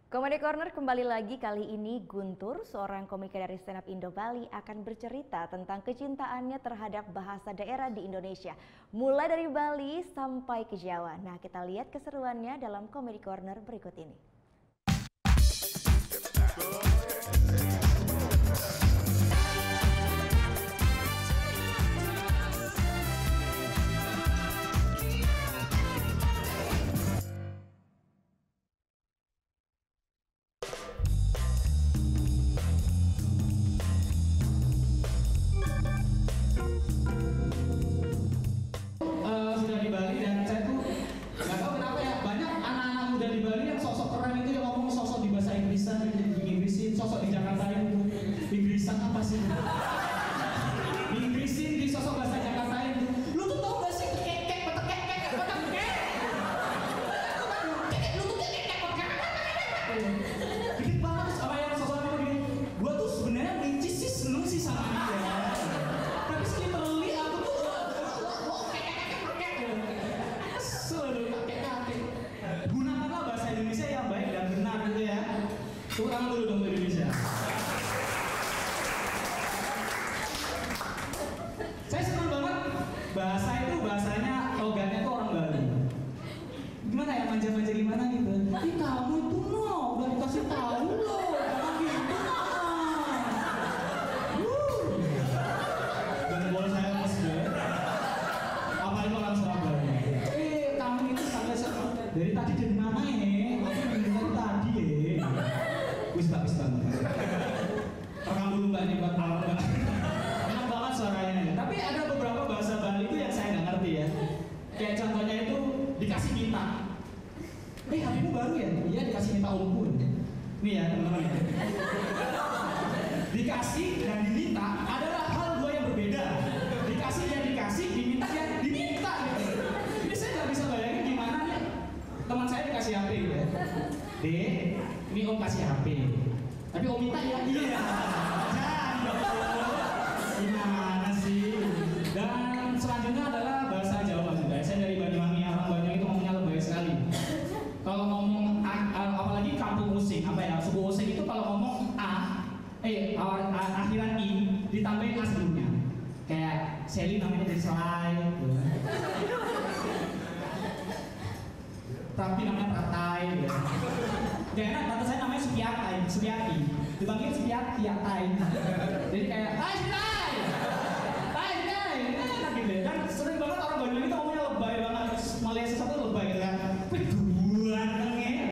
Comedy Corner kembali lagi, kali ini Guntur, seorang komika dari Stand Up Indo Bali, akan bercerita tentang kecintaannya terhadap bahasa daerah di Indonesia. Mulai dari Bali sampai ke Jawa. Nah, kita lihat keseruannya dalam Comedy Corner berikut ini. Sudah di Bali dan saya tuh nggak tahu kenapa ya, banyak anak-anak muda di Bali yang sosok keren itu yang ngomong sosok di bahasa Inggrisan, Inggrisin, sosok di Jakarta itu Inggrisan apa sih? Inggrisin di sosok bahasa Jakarta itu. Lu tuh tau gak sih kekek, petek kekek, petek kekek? Lu tuh kekek, petek dikit banget sama yang sosok itu gini. Gua tuh sebenarnya benci sih, seneng sih sama dia. Tapi literally aku tuh gunakanlah bahasa Indonesia yang baik dan benar gitu ya. Tepuk tangan dulu dong Indonesia. Saya senang banget bahasanya logatnya tuh orang Bali. Gimana ya, manja-manja gimana gitu. Ih, kamu itu udah dikasih tahu loh, jangan gitu dan bola saya mas banget. Apalagi orang Surabaya. Kamu itu sampai dari tadi dari mana ini? Aku dari tadi ya. Wis banget. Rekam dulu mbak ini buat awal mbak. Enak banget suaranya. Tapi ada beberapa bahasa Bali itu yang saya nggak ngerti ya. Kayak contohnya itu dikasih minta. Hatimu baru ya? Iya, dikasih minta umpun. Nih ya teman-teman ya. Dikasih dan diminta adalah hal dua yang berbeda. Dikasih ya dikasih, diminta ya diminta gitu. Ini saya nggak bisa bayangin gimana nih teman saya dikasih HP gitu ya. Dek, ini om kasih HP. Tapi om minta ya iya. Gimana sih? Dan selanjutnya adalah bahasa Jawa juga. Saya dari Banyuwangi, orang Banyuwangi itu ngomongnya lebay sekali. Kalau ngomong apalagi kampung Using, suku Using itu kalau ngomong akhiran i ditambahin a sebelumnya. Kayak Sally namanya jadi Selai. Tapi namanya Pratai. Gak enak, tante saya namanya Supiati. Dipanggil Supiati, jadi kayak Tai, enak gitu ya. Dan sering banget orang Banyuwangi itu ngomongnya lebay banget, melihat